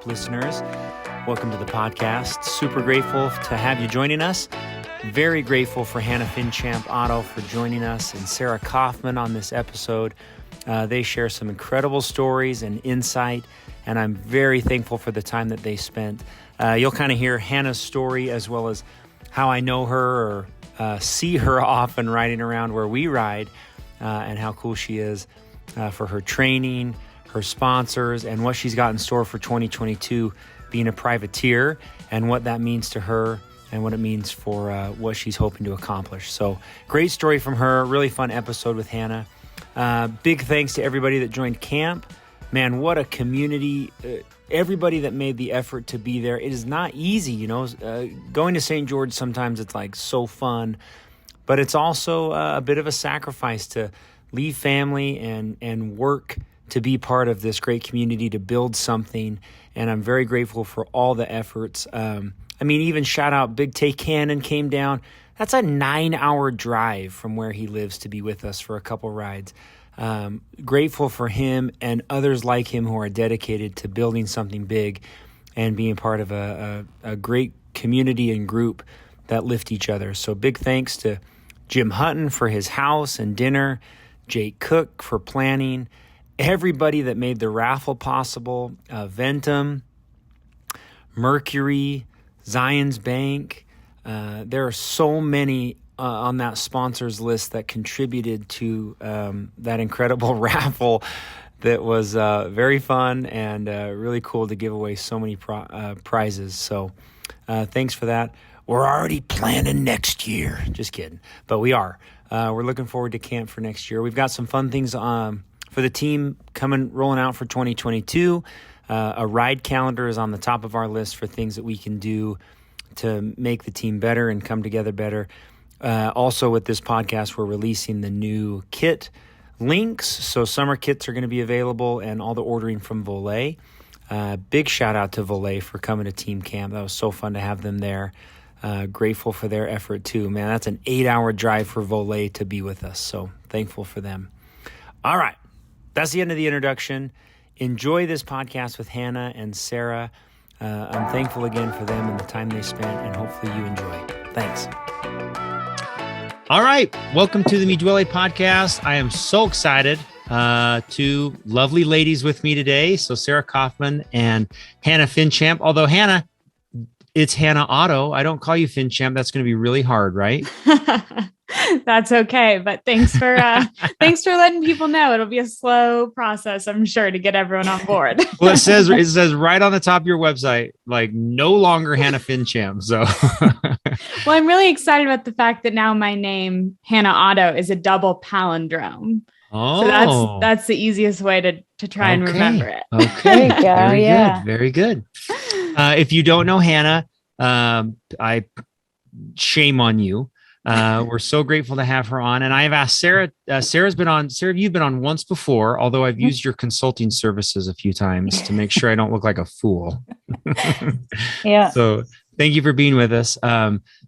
Champ listeners. Welcome to the podcast. Super grateful to have you joining us. Very grateful for Hannah Finchamp Otto for joining us and Sarah Kaufman on this episode. They share some incredible stories and insight, and I'm very thankful for the time that they spent. You'll kind of hear Hannah's story as well as how I know her or see her often riding around where we ride, and how cool she is for her training, her sponsors, and what she's got in store for 2022 being a privateer and what that means to her and what it means for what she's hoping to accomplish. So great story from her. Really fun episode with Hannah. Big thanks to everybody that joined camp. Man, what a community. Everybody that made the effort to be there. It is not easy, you know. Going to St. George, sometimes it's like so fun, but it's also a bit of a sacrifice to leave family and work to be part of this great community, to build something. And I'm very grateful for all the efforts. Even shout out Big Tay Cannon came down. That's a 9-hour drive from where he lives to be with us for a couple rides. Grateful for him and others like him who are dedicated to building something big and being part of a great community and group that lift each other. So big thanks to Jim Hutton for his house and dinner, Jake Cook for planning, everybody that made the raffle possible, Ventum, Mercury, Zion's Bank. There are so many on that sponsors list that contributed to that incredible raffle that was very fun and really cool to give away so many prizes. So thanks for that. We're already planning next year. Just kidding. But we are. We're looking forward to camp for next year. We've got some fun things for the team rolling out for 2022. A ride calendar is on the top of our list for things that we can do to make the team better and come together better. Also with this podcast, we're releasing the new kit links. So summer kits are going to be available and all the ordering from Voler. Big shout out to Voler for coming to team camp. That was so fun to have them there. Grateful for their effort too. Man, that's an 8-hour drive for Voler to be with us. So thankful for them. All right. That's the end of the introduction. Enjoy this podcast with Hannah and Sarah. I'm thankful again for them and the time they spent, and hopefully you enjoy. Thanks. All right. Welcome to the Duole podcast. I am so excited. Two lovely ladies with me today. So Sarah Kaufman and Hannah Finchamp. Although Hannah, it's Hannah Otto. I don't call you Finchamp. That's going to be really hard, right? That's okay. But thanks for letting people know. It'll be a slow process, I'm sure, to get everyone on board. Well, it says right on the top of your website, like no longer Hannah Finchamp. So well, I'm really excited about the fact that now my name, Hannah Otto, is a double palindrome. Oh, so that's the easiest way to try and remember it. Okay. Very good. If you don't know Hannah, I shame on you. We're so grateful to have her on. And I have asked Sarah, Sarah's been on. Sarah, you've been on once before, although I've used your consulting services a few times to make sure I don't look like a fool. Yeah. So thank you for being with us.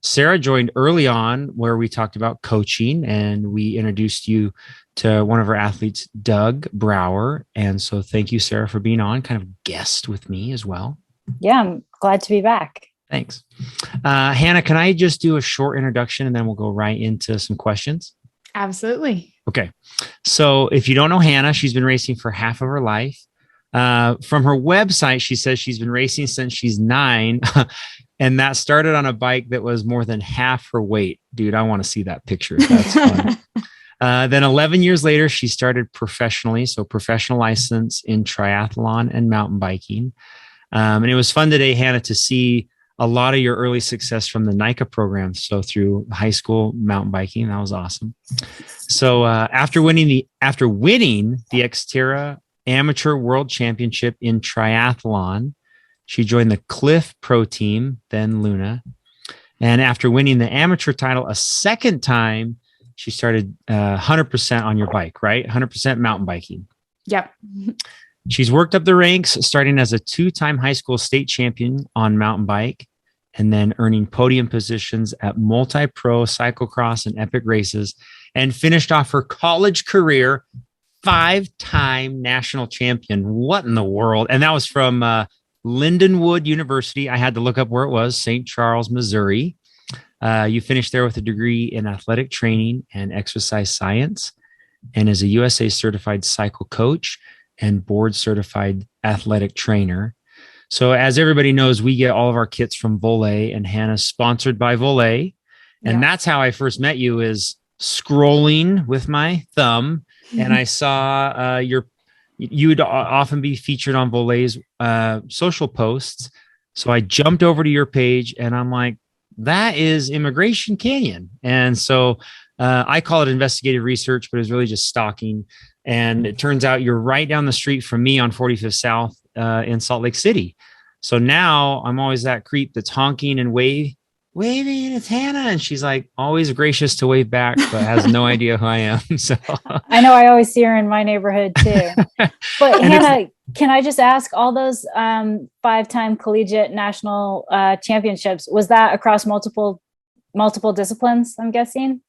Sarah joined early on where we talked about coaching and we introduced you to one of our athletes, Doug Brower. And so thank you, Sarah, for being on, kind of guest with me as well. Yeah, I'm glad to be back. Thanks. Hannah, can I just do a short introduction and then we'll go right into some questions? Absolutely. Okay. So if you don't know Hannah, she's been racing for half of her life. From her website, she says she's been racing since she's 9. And that started on a bike that was more than half her weight. Dude, I want to see that picture. That's fun. Then 11 years later, she started professionally. So professional license in triathlon and mountain biking. And it was fun today, Hannah, to see a lot of your early success from the NICA program. So through high school mountain biking, that was awesome. So after winning the XTERRA Amateur World Championship in triathlon, she joined the CLIF Pro Team, then Luna. And after winning the amateur title a second time, she started 100% on your bike, right? 100% mountain biking. Yep. She's worked up the ranks, starting as a 2-time high school state champion on mountain bike, and then earning podium positions at multi-pro cyclocross and epic races, and finished off her college career 5-time national champion. What in the world? And that was from Lindenwood University. I had to look up where it was, St. Charles, Missouri. You finished there with a degree in athletic training and exercise science, and as a USA certified cycle coach and board certified athletic trainer. So as everybody knows, we get all of our kits from Voler, and Hannah's sponsored by Voler. And that's how I first met you, is scrolling with my thumb. And I saw you would often be featured on Voler's social posts. So I jumped over to your page and I'm like, that is Emigration Canyon. And so I call it investigative research, but it's really just stalking. And it turns out you're right down the street from me on 45th South in Salt Lake City. So now I'm always that creep that's honking and waving, and it's Hannah. And she's like always gracious to wave back, but has no idea who I am. So I know I always see her in my neighborhood too. But Hannah, can I just ask, all those 5-time collegiate national championships, was that across multiple disciplines, I'm guessing?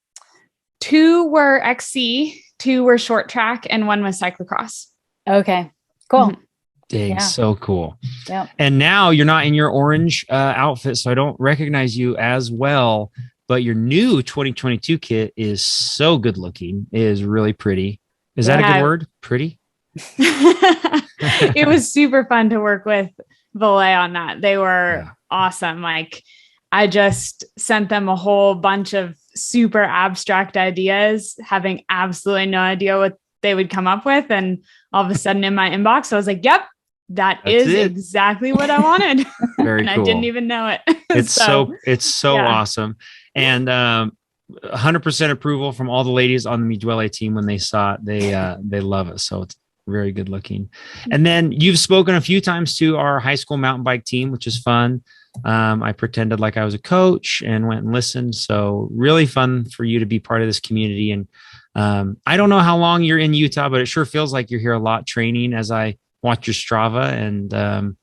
2 were XC, 2 were short track, and 1 was cyclocross. Okay, cool. Mm-hmm. Dang, so cool. Yeah. And now you're not in your orange outfit, so I don't recognize you as well, but your new 2022 kit is so good looking. It is really pretty. Is that a good word? Pretty? It was super fun to work with Voler on that. They were awesome. Like, I just sent them a whole bunch of super abstract ideas, having absolutely no idea what they would come up with. And all of a sudden in my inbox, I was like, yep, that's exactly what I wanted. Very and cool. I didn't even know it. It's so awesome. And 100% approval from all the ladies on the Duole team when they saw it. They love it. So it's very good looking. And then you've spoken a few times to our high school mountain bike team, which is fun. I pretended like I was a coach and went and listened. So really fun for you to be part of this community. And I don't know how long you're in Utah, but it sure feels like you're here a lot training as I watch your Strava. And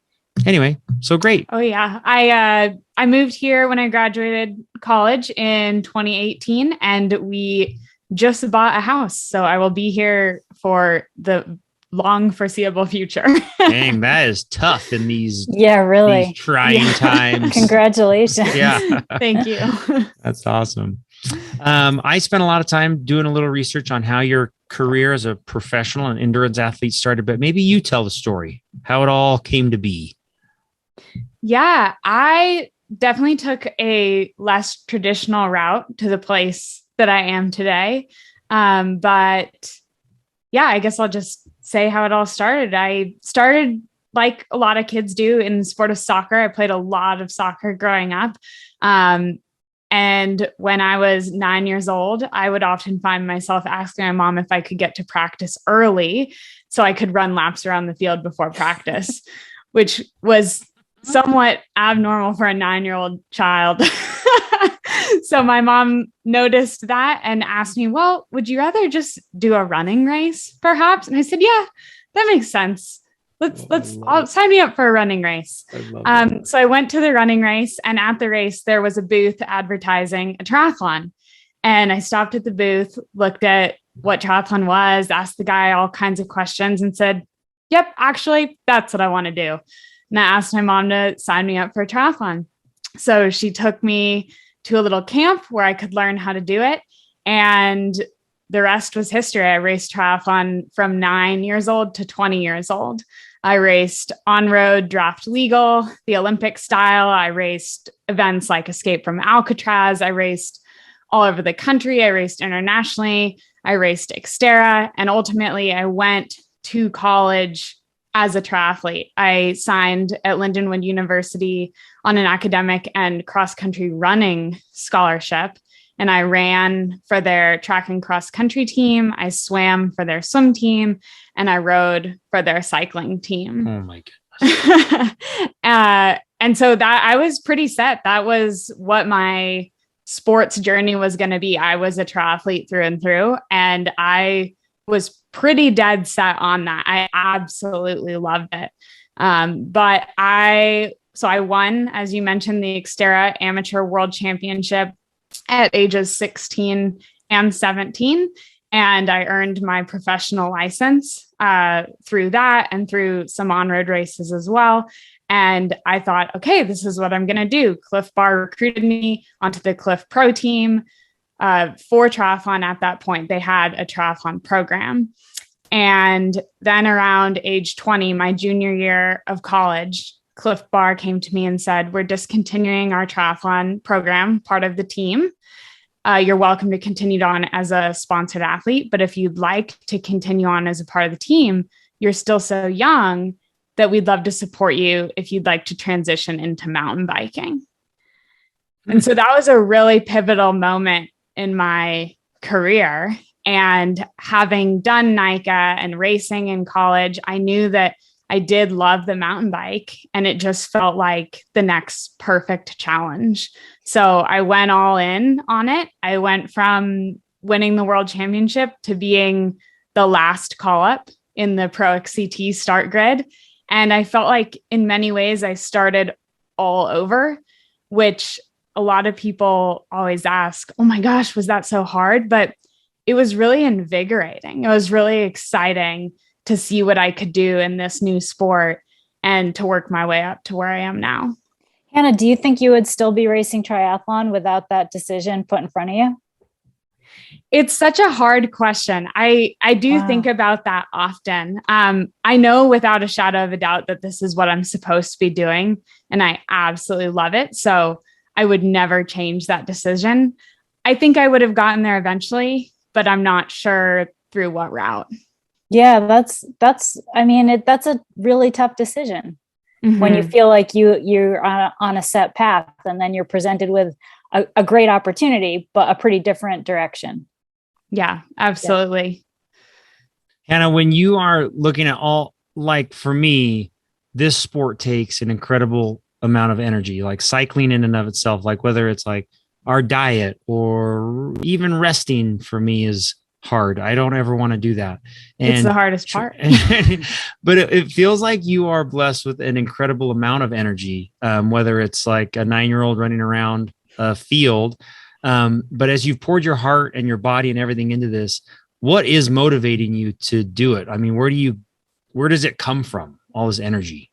anyway, so great. Oh yeah. I moved here when I graduated college in 2018, and we just bought a house. So I will be here for the long foreseeable future. Dang, that is tough in these really these trying times. Congratulations. Yeah. Thank you. That's awesome. I spent a lot of time doing a little research on how your career as a professional and endurance athlete started, but maybe you tell the story, how it all came to be. Yeah, I definitely took a less traditional route to the place that I am today. But yeah, I guess I'll just say how it all started. I started like a lot of kids do in the sport of soccer. I played a lot of soccer growing up. And when I was 9 years old, I would often find myself asking my mom if I could get to practice early so I could run laps around the field before practice, which was somewhat abnormal for a 9-year-old child. So my mom noticed that and asked me, well, would you rather just do a running race perhaps? And I said, yeah, that makes sense. I'll sign me up for a running race. So I went to the running race, and at the race, there was a booth advertising a triathlon. And I stopped at the booth, looked at what triathlon was, asked the guy all kinds of questions, and said, yep, actually, that's what I want to do. And I asked my mom to sign me up for a triathlon. So she took me to a little camp where I could learn how to do it. And the rest was history. I raced triathlon from 9 years old to 20 years old. I raced on-road, draft legal, the Olympic style. I raced events like Escape from Alcatraz. I raced all over the country. I raced internationally. I raced XTERRA. And ultimately, I went to college as a triathlete. I signed at Lindenwood University on an academic and cross-country running scholarship. And I ran for their track and cross country team. I swam for their swim team, and I rode for their cycling team. Oh my goodness. And so that I was pretty set. That was what my sports journey was going to be. I was a triathlete through and through, and I was pretty dead set on that. I absolutely loved it. But I won, as you mentioned, the XTERRA Amateur World Championship at ages 16 and 17. And I earned my professional license through that and through some on-road races as well. And I thought, okay, this is what I'm going to do. CLIF Bar recruited me onto the CLIF Pro Team for triathlon. At that point, they had a triathlon program. And then around age 20, my junior year of college, CLIF Bar came to me and said, we're discontinuing our triathlon program, part of the team. You're welcome to continue on as a sponsored athlete. But if you'd like to continue on as a part of the team, you're still so young that we'd love to support you if you'd like to transition into mountain biking. And so that was a really pivotal moment in my career. And having done NICA and racing in college, I knew that I did love the mountain bike, and it just felt like the next perfect challenge. So I went all in on it. I went from winning the world championship to being the last call up in the Pro XCT start grid. And I felt like in many ways I started all over, which a lot of people always ask, oh my gosh, was that so hard? But it was really invigorating. It was really exciting to see what I could do in this new sport and to work my way up to where I am now. Hannah, do you think you would still be racing triathlon without that decision put in front of you? It's such a hard question. I do think about that often. I know without a shadow of a doubt that this is what I'm supposed to be doing, and I absolutely love it. So I would never change that decision. I think I would have gotten there eventually, but I'm not sure through what route. Yeah, that's a really tough decision when you feel like you're on a set path, and then you're presented with a great opportunity, but a pretty different direction. Yeah, absolutely. Yeah. Hannah, when you are looking at all, like for me, this sport takes an incredible amount of energy, like cycling in and of itself, like whether it's like our diet or even resting for me is hard. I don't ever want to do that. And it's the hardest part. But it feels like you are blessed with an incredible amount of energy, whether it's like a 9-year-old running around a field. But as you've poured your heart and your body and everything into this, what is motivating you to do it? I mean, where does it come from, all this energy?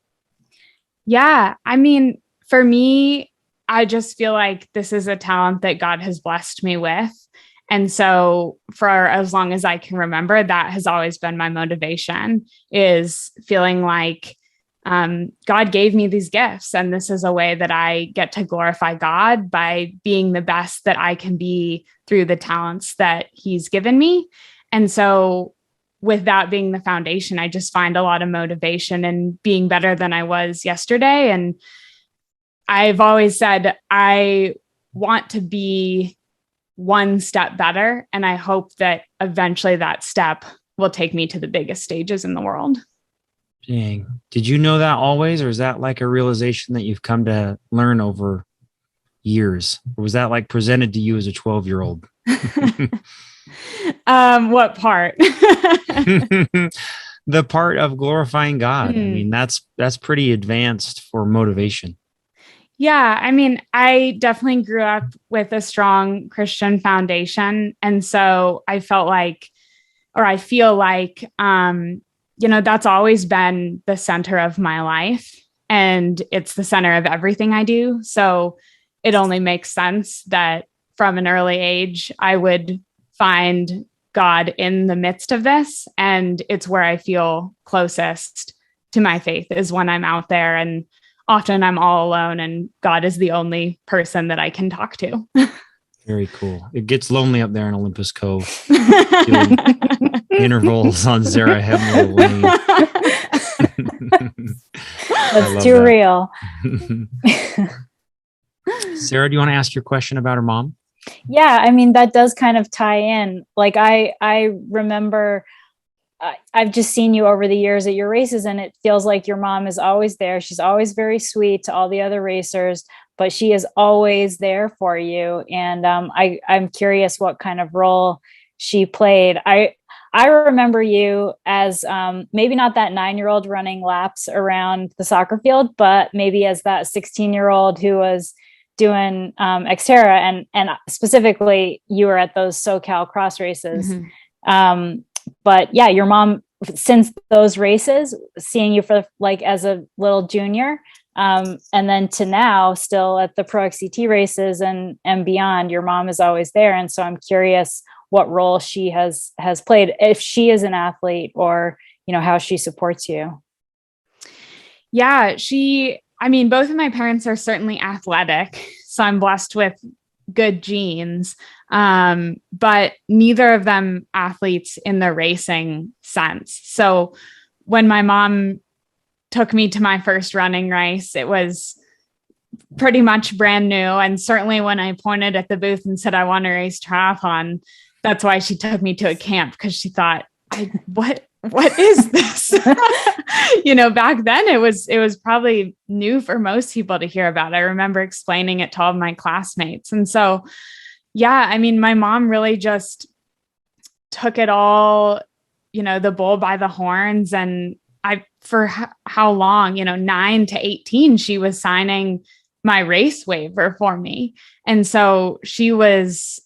Yeah. I mean, for me, I just feel like this is a talent that God has blessed me with. And so for as long as I can remember, that has always been my motivation, is feeling like God gave me these gifts. And this is a way that I get to glorify God by being the best that I can be through the talents that he's given me. And so with that being the foundation, I just find a lot of motivation in being better than I was yesterday. And I've always said, I want to be one step better. And I hope that eventually that step will take me to the biggest stages in the world. Dang. Did you know that always? Or is that like a realization that you've come to learn over years? Or was that like presented to you as a 12-year-old? What part? The part of glorifying God. I mean, that's pretty advanced for motivation. Yeah. I mean, I definitely grew up with a strong Christian foundation. And so I felt like, or I feel like, that's always been the center of my life, and it's the center of everything I do. So it only makes sense that from an early age, I would find God in the midst of this. And it's where I feel closest to my faith, is when I'm out there, and often I'm all alone and God is the only person that I can talk to. Very cool. It gets lonely up there in Olympus Cove. Intervals on Zara Hemler Lane. That's too real. Sarah, do you want to ask your question about her mom? Yeah, I mean, that does kind of tie in. Like I remember I've just seen you over the years at your races, and it feels like your mom is always there. She's always very sweet to all the other racers, but she is always there for you. And I'm curious what kind of role she played. I remember you as maybe not that 9-year-old running laps around the soccer field, but maybe as that 16-year-old who was doing XTERRA, and specifically you were at those SoCal cross races. But yeah, your mom since those races, seeing you for like as a little junior, and then to now still at the Pro XCT races and beyond, your mom is always there. And so I'm curious what role she has played, if she is an athlete, or, you know, how she supports you. Yeah, I mean, both of my parents are certainly athletic, so I'm blessed with good genes. But neither of them athletes in the racing sense. So when my mom took me to my first running race, it was pretty much brand new. And certainly when I pointed at the booth and said, I want to race triathlon, that's why she took me to a camp, because she thought, what is this? You know, back then it was probably new for most people to hear about. I remember explaining it to all of my classmates. And so, yeah, I mean, my mom really just took it all, you know, the bull by the horns. And for how long, you know, 9 to 18, she was signing my race waiver for me. And so she was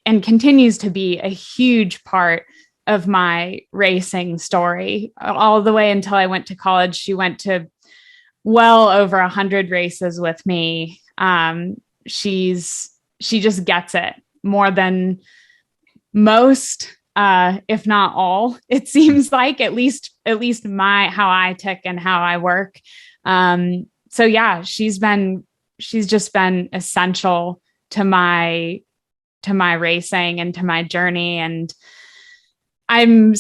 and continues to be a huge part of my racing story all the way until I went to college. She went to well over 100 races with me. She just gets it more than most, if not all, it seems like, at least how I tick and how I work. So yeah, she's just been essential to my racing and to my journey. And you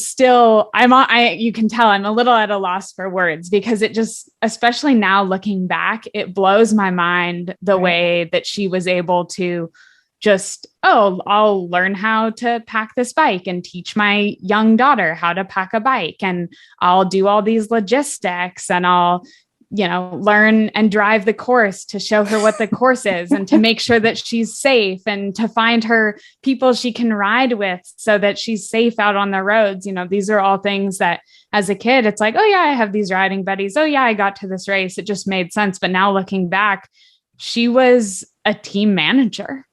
can tell I'm a little at a loss for words, because it just, especially now looking back, it blows my mind the way that she was able to just, I'll learn how to pack this bike and teach my young daughter how to pack a bike. And I'll do all these logistics, and I'll, you know, learn and drive the course to show her what the course is, and to make sure that she's safe, and to find her people she can ride with so that she's safe out on the roads. You know, these are all things that as a kid, it's like, oh yeah, I have these riding buddies. Oh yeah, I got to this race. It just made sense. But now looking back, she was a team manager,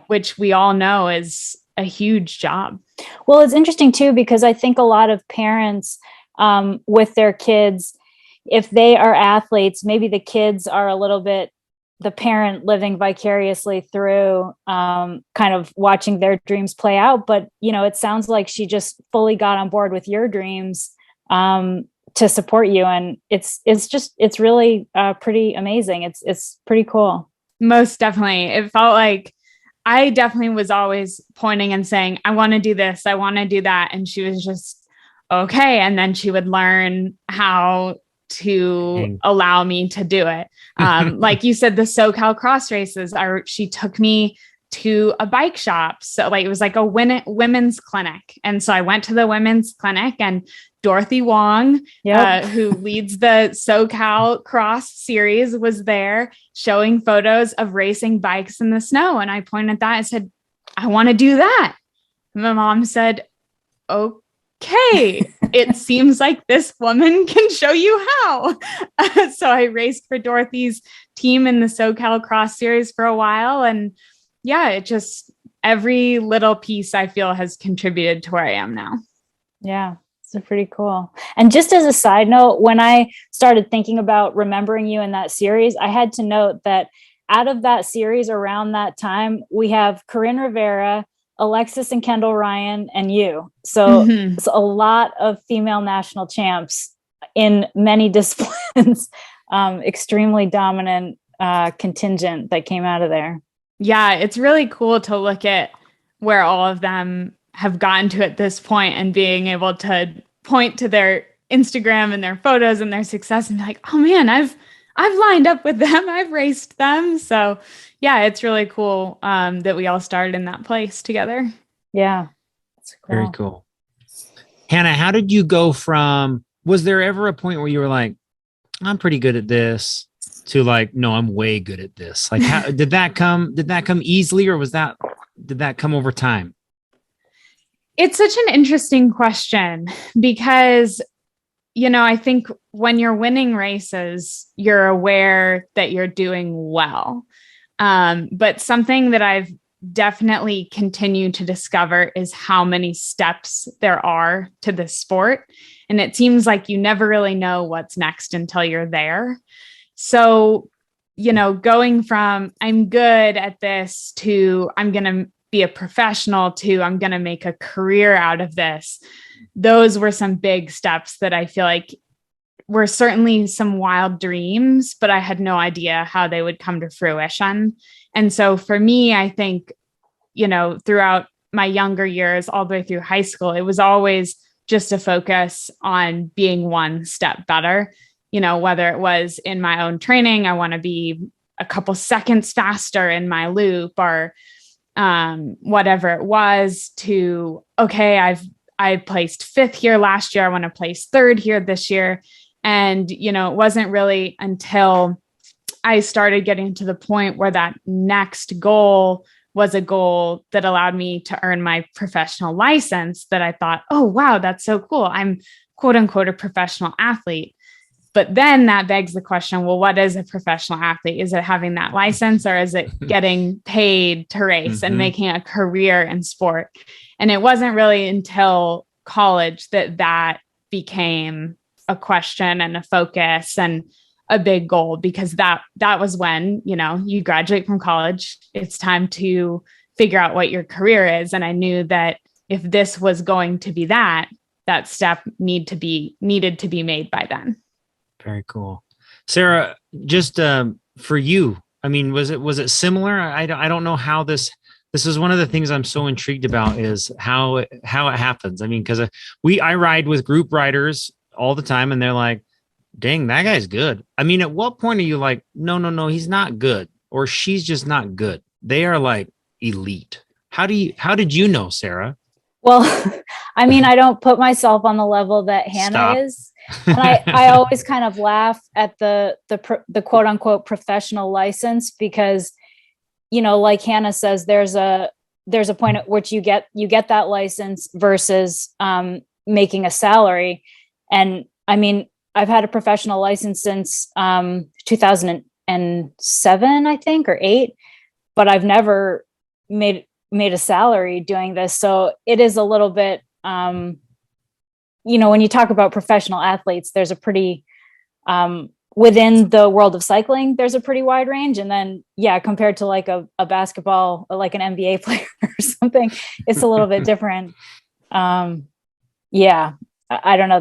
which we all know is a huge job. Well, it's interesting too, because I think a lot of parents with their kids, if they are athletes, maybe the kids are a little bit the parent living vicariously through kind of watching their dreams play out. But, you know, it sounds like she just fully got on board with your dreams to support you. And it's really pretty amazing. It's pretty cool. Most definitely. It felt like I definitely was always pointing and saying, I want to do this, I want to do that. And she was just, okay. And then she would learn how to allow me to do it. Like you said, the SoCal cross races she took me to a bike shop. So like, it was like a women's clinic. And so I went to the women's clinic, and Dorothy Wong, who leads the SoCal cross series, was there showing photos of racing bikes in the snow. And I pointed at that and said, I want to do that. And my mom said, okay, it seems like this woman can show you how. So I raced for Dorothy's team in the SoCal Cross Series for a while. And yeah, it just, every little piece I feel has contributed to where I am now. Yeah, it's pretty cool. And just as a side note, when I started thinking about remembering you in that series, I had to note that out of that series around that time, we have Corinne Rivera, Alexis and Kendall Ryan, and you. So it's a lot of female national champs in many disciplines, extremely dominant contingent that came out of there. Yeah, it's really cool to look at where all of them have gotten to at this point, and being able to point to their Instagram and their photos and their success and be like, oh man, I've lined up with them. I've raced them. So yeah, it's really cool that we all started in that place together. Yeah. That's cool. Very cool. Hannah, how did you go from, was there ever a point where you were like, I'm pretty good at this, to like, no, I'm way good at this? Like, how did that come easily, or did that come over time? It's such an interesting question, because, you know, I think when you're winning races, you're aware that you're doing well. But something that I've definitely continue to discover is how many steps there are to this sport. And it seems like you never really know what's next until you're there. So, going from I'm good at this to I'm going to be a professional to I'm going to make a career out of this. Those were some big steps that I feel like were certainly some wild dreams, but I had no idea how they would come to fruition. And so for me, I think, throughout my younger years, all the way through high school, it was always just a focus on being one step better, whether it was in my own training, I want to be a couple seconds faster in my loop or whatever it was to, okay, I placed 5th here last year. I want to place 3rd here this year. And, it wasn't really until I started getting to the point where that next goal was a goal that allowed me to earn my professional license that I thought, oh, wow, that's so cool. I'm quote unquote a professional athlete. But then that begs the question, well, what is a professional athlete? Is it having that license or is it getting paid to race and making a career in sport? And it wasn't really until college that became a question and a focus and a big goal, because that was when, you graduate from college, it's time to figure out what your career is. And I knew that if this was going to be that step needed to be made by then. Very cool. Sarah, just for you, I mean, was it similar? I don't know how this is one of the things I'm so intrigued about is how it happens. I mean, because I ride with group riders all the time and they're like, dang, that guy's good. I mean, at what point are you like, no, he's not good, or she's just not good? They are like elite. How did you know, Sarah? Well, I mean, I don't put myself on the level that Hannah is. And I always kind of laugh at the quote unquote professional license because, like Hannah says, there's a point at which you get that license versus making a salary. And I mean, I've had a professional license since 2007, I think, or 8, but I've never made a salary doing this. So it is a little bit, when you talk about professional athletes, there's a pretty, within the world of cycling, there's a pretty wide range. And then, compared to like a basketball, like an NBA player or something, it's a little bit different. I don't know.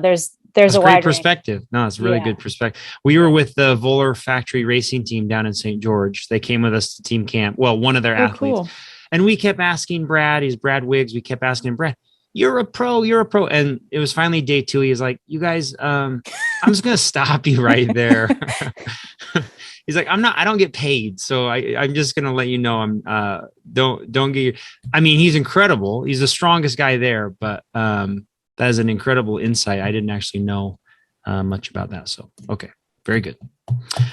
There's a wide perspective. Range. No, it's really good perspective. We were with the Voler factory racing team down in St. George. They came with us to team camp. Well, one of their athletes. Cool. And we kept asking Brad, he's Brad Wiggs. We kept asking him, Brad, you're a pro. And it was finally day 2. He was like, you guys, I'm just going to stop you right there. He's like, I don't get paid. So I'm just going to let you know, don't get your, I mean, he's incredible. He's the strongest guy there, but, that is an incredible insight. I didn't actually know much about that. So, okay. Very good.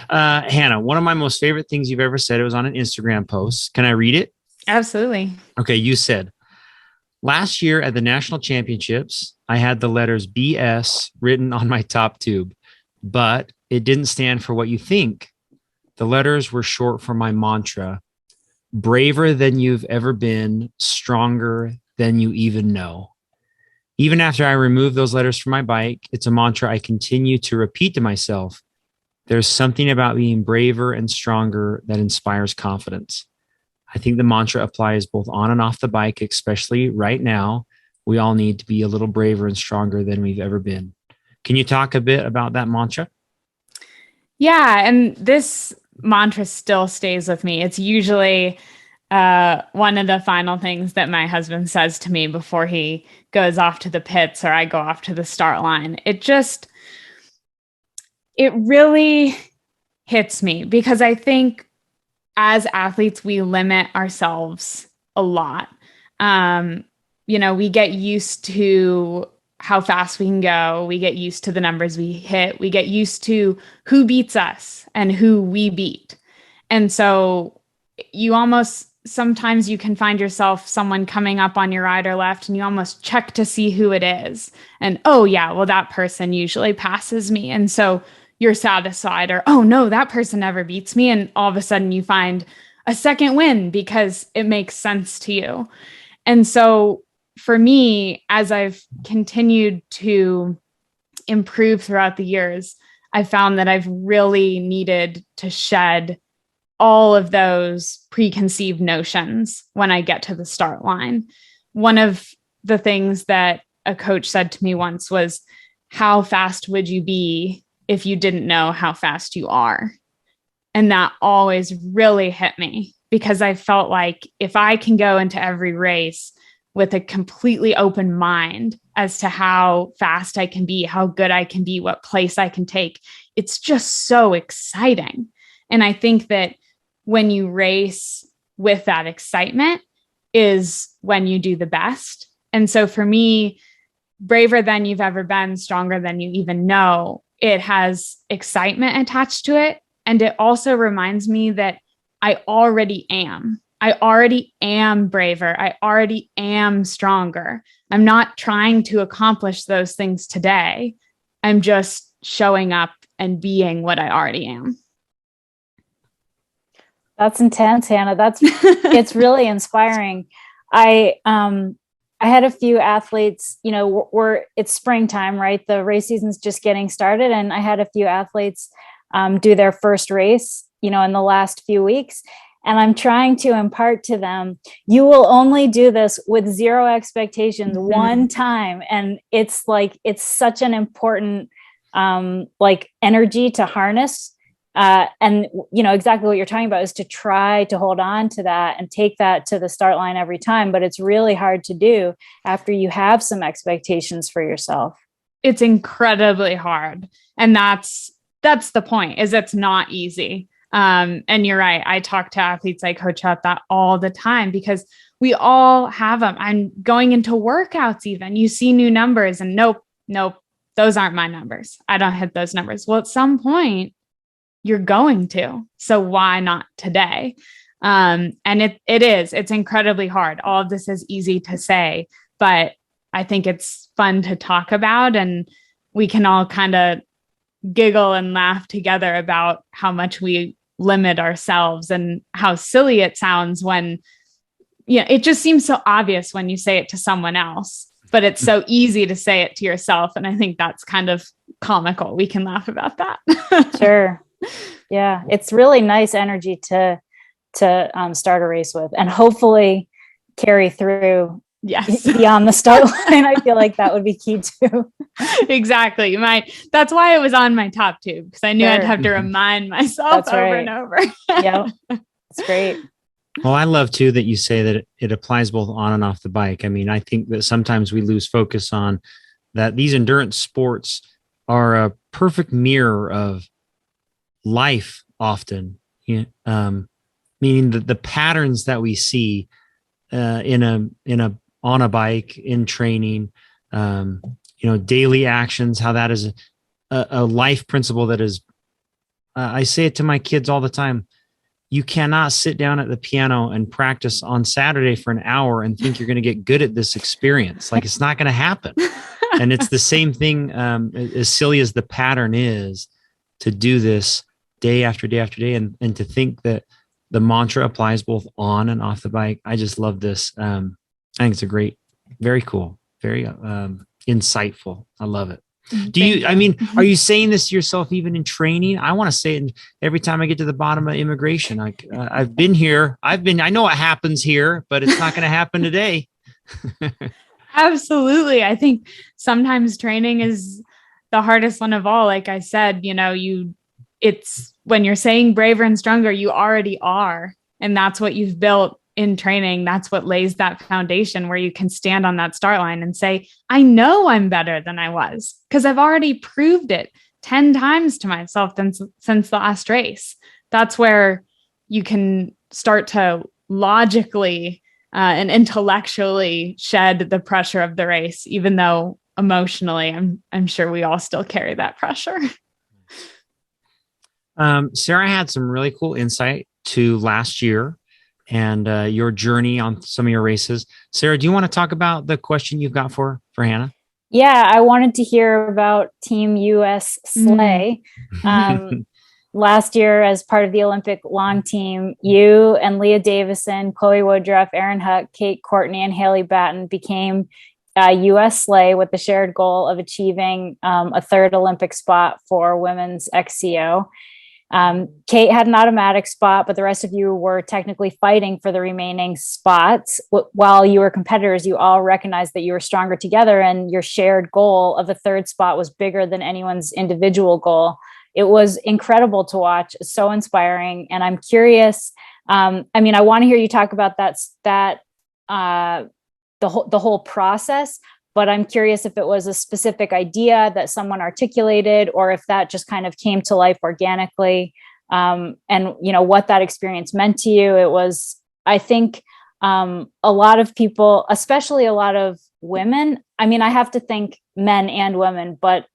Hannah, one of my most favorite things you've ever said, it was on an Instagram post. Can I read it? Absolutely. Okay. You said, last year at the national championships, I had the letters BS written on my top tube, but it didn't stand for what you think. The letters were short for my mantra, braver than you've ever been, stronger than you even know. Even after I remove those letters from my bike, it's a mantra I continue to repeat to myself. There's something about being braver and stronger that inspires confidence. I think the mantra applies both on and off the bike, especially right now. We all need to be a little braver and stronger than we've ever been. Can you talk a bit about that mantra? Yeah, and this mantra still stays with me. It's usually one of the final things that my husband says to me before he goes off to the pits or I go off to the start line. It really hits me because I think as athletes, we limit ourselves a lot. We get used to how fast we can go. We get used to the numbers we hit. We get used to who beats us and who we beat. And so sometimes you can find yourself someone coming up on your right or left and you almost check to see who it is. And, oh yeah, well, that person usually passes me. And so you're satisfied, or, oh no, that person never beats me. And all of a sudden you find a second win because it makes sense to you. And so for me, as I've continued to improve throughout the years, I found that I've really needed to shed all of those preconceived notions when I get to the start line. One of the things that a coach said to me once was, how fast would you be if you didn't know how fast you are? And that always really hit me, because I felt like if I can go into every race with a completely open mind as to how fast I can be, how good I can be, what place I can take, it's just so exciting. And I think that when you race with that excitement is when you do the best. And so for me, braver than you've ever been, stronger than you even know, it has excitement attached to it. And it also reminds me that I already am. I already am braver. I already am stronger. I'm not trying to accomplish those things today. I'm just showing up and being what I already am. That's intense, Hannah. It's really inspiring. I had a few athletes, it's springtime, right? The race season's just getting started. And I had a few athletes do their first race, in the last few weeks. And I'm trying to impart to them, you will only do this with zero expectations one time. And it's such an important, energy to harness. And exactly what you're talking about is to try to hold on to that and take that to the start line every time. But it's really hard to do after you have some expectations for yourself. It's incredibly hard. And that's the point, is it's not easy. And you're right. I talk to athletes I coach about that all the time, because we all have them. I'm going into workouts, even you see new numbers and nope, those aren't my numbers. I don't hit those numbers. Well, at some point you're going to, so why not today? And it's incredibly hard. All of this is easy to say, but I think it's fun to talk about, and we can all kind of giggle and laugh together about how much we limit ourselves and how silly it sounds when, it just seems so obvious when you say it to someone else, but it's so easy to say it to yourself. And I think that's kind of comical. We can laugh about that. Sure. Yeah. It's really nice energy to start a race with, and hopefully carry through. Yes. Beyond the start line. I feel like that would be key too. Exactly. That's why it was on my top two, because I knew I'd have to remind myself over and over. Yeah. It's great. Well, I love too that you say that it applies both on and off the bike. I mean, I think that sometimes we lose focus on that these endurance sports are a perfect mirror of life often, meaning that the patterns that we see on a bike, in training, daily actions, how that is a life principle that is, I say it to my kids all the time. You cannot sit down at the piano and practice on Saturday for an hour and think you're going to get good at this experience. Like, it's not going to happen. And it's the same thing, as silly as the pattern is, to do this day after day after day, and to think that the mantra applies both on and off the bike. I just love this. I think it's very cool, very insightful. I love it. Are you saying this to yourself even in training? I want to say it every time I get to the bottom of immigration. I've been here. I know what happens here, but it's not going to happen today. Absolutely. I think sometimes training is the hardest one of all. Like I said, it's when you're saying braver and stronger, you already are. And that's what you've built in training. That's what lays that foundation where you can stand on that start line and say, I know I'm better than I was, because I've already proved it 10 times to myself since the last race. That's where you can start to logically and intellectually shed the pressure of the race, even though emotionally, I'm sure we all still carry that pressure. Sarah had some really cool insight to last year and your journey on some of your races. Sarah, do you want to talk about the question you've got for Hannah? Yeah, I wanted to hear about Team US Sleigh. last year, as part of the Olympic long team, you and Leah Davison, Chloe Woodruff, Erin Huck, Kate Courtney, and Haley Batten became U.S. sleigh with the shared goal of achieving a third Olympic spot for women's XCO. Kate had an automatic spot, but the rest of you were technically fighting for the remaining spots. While you were competitors, you all recognized that you were stronger together, and your shared goal of a third spot was bigger than anyone's individual goal. It was incredible to watch, so inspiring. And I'm curious, I want to hear you talk about the whole process, but I'm curious if it was a specific idea that someone articulated, or if that just kind of came to life organically, and what that experience meant to you. It was, I think, a lot of people, especially a lot of women, I have to think men and women, but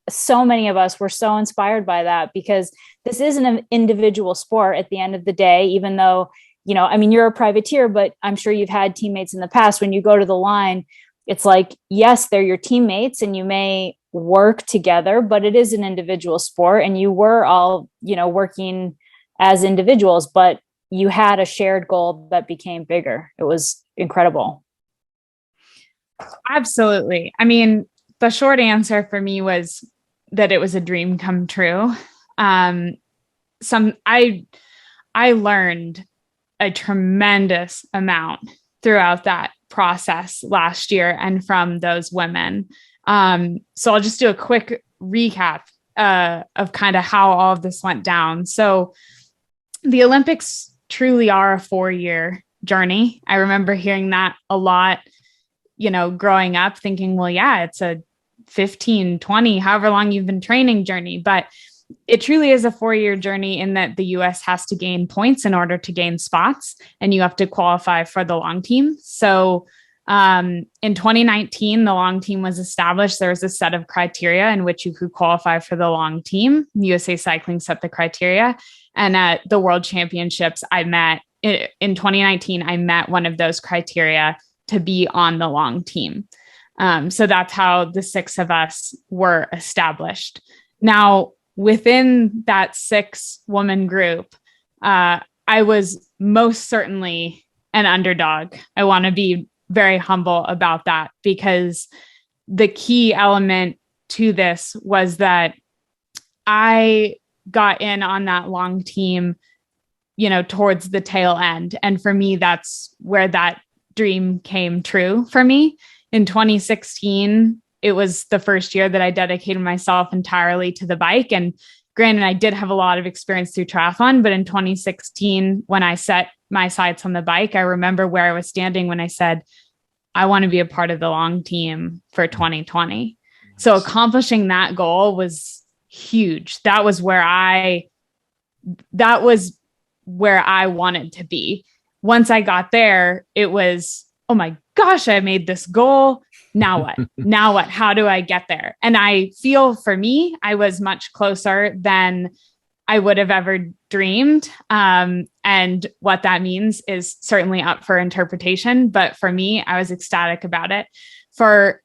so many of us were so inspired by that, because this is an individual sport at the end of the day, even though, you're a privateer, but I'm sure you've had teammates in the past. When you go to the line, it's like, yes, they're your teammates and you may work together, but it is an individual sport, and you were all, working as individuals, but you had a shared goal that became bigger. It was incredible. Absolutely. The short answer for me was that it was a dream come true. I learned a tremendous amount throughout that process last year and from those women. So I'll just do a quick recap of kind of how all of this went down. So the Olympics truly are a 4-year journey. I remember hearing that a lot, growing up, thinking, well, yeah, it's a 15, 20, however long you've been training journey. But it truly is a 4-year journey, in that the US has to gain points in order to gain spots, and you have to qualify for the long team. So in 2019, the long team was established. There was a set of criteria in which you could qualify for the long team. USA Cycling set the criteria. And at the World Championships, in 2019, I met one of those criteria to be on the long team. So that's how the 6 of us were established. Now, within that 6-woman group, I was most certainly an underdog. I want to be very humble about that, because the key element to this was that I got in on that long team, towards the tail end. And for me, that's where that dream came true for me. In 2016, it was the first year that I dedicated myself entirely to the bike. And granted, I did have a lot of experience through triathlon, but in 2016, when I set my sights on the bike, I remember where I was standing when I said, I want to be a part of the long team for 2020. So accomplishing that goal was huge. That was where I wanted to be. Once I got there, it was, oh my gosh, I made this goal. Now what? Now what? How do I get there? And I feel, for me, I was much closer than I would have ever dreamed. And what that means is certainly up for interpretation. But for me, I was ecstatic about it. For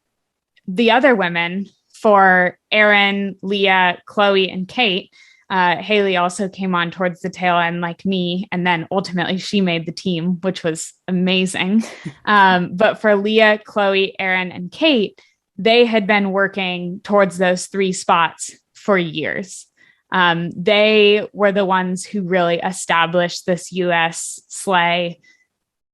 the other women, for Erin, Leah, Chloe, and Kate, Haley also came on towards the tail end like me. And then ultimately she made the team, which was amazing. But for Leah, Chloe, Erin, and Kate, they had been working towards those 3 spots for years. They were the ones who really established this US sleigh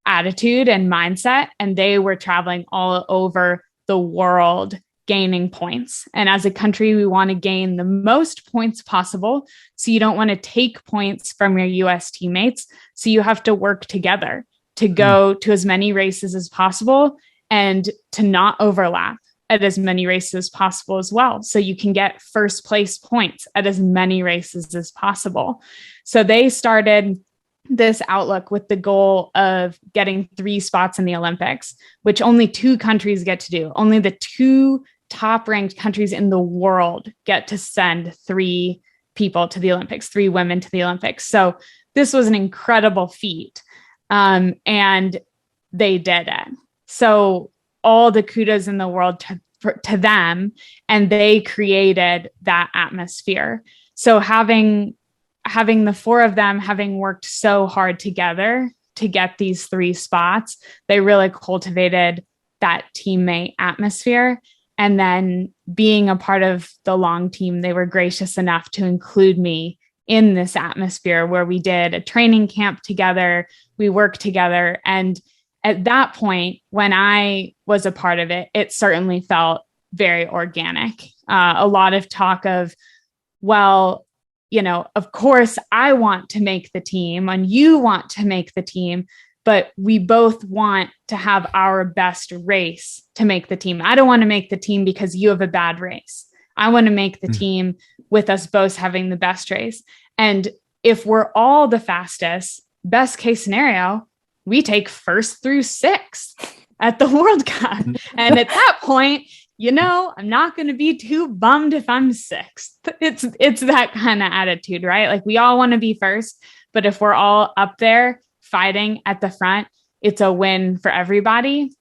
attitude and mindset. And they were traveling all over the world gaining points. And as a country, we want to gain the most points possible. So you don't want to take points from your US teammates. So you have to work together to go to as many races as possible and to not overlap at as many races as possible as well. So you can get first place points at as many races as possible. So they started this outlook with the goal of getting 3 spots in the Olympics, which only 2 countries get to do. Only the 2 top ranked countries in the world get to send 3 people to the Olympics, 3 women to the Olympics. So this was an incredible feat. And they did it. So all the kudos in the world to them, and they created that atmosphere. So having having the four of them, having worked so hard together to get these 3 spots, they really cultivated that teammate atmosphere. And then being a part of the long team, they were gracious enough to include me in this atmosphere where we did a training camp together, we worked together. And at that point, when I was a part of it, it certainly felt very organic. A lot of talk of, well, of course I want to make the team and you want to make the team, but we both want to have our best race to make the team. I don't want to make the team because you have a bad race. I want to make the team with us both having the best race. And if we're all the fastest, best case scenario, we take 1st through 6th at the World Cup. And at that point, I'm not going to be too bummed if I'm 6th. It's that kind of attitude, right? Like we all want to be first, but if we're all up there fighting at the front, it's a win for everybody.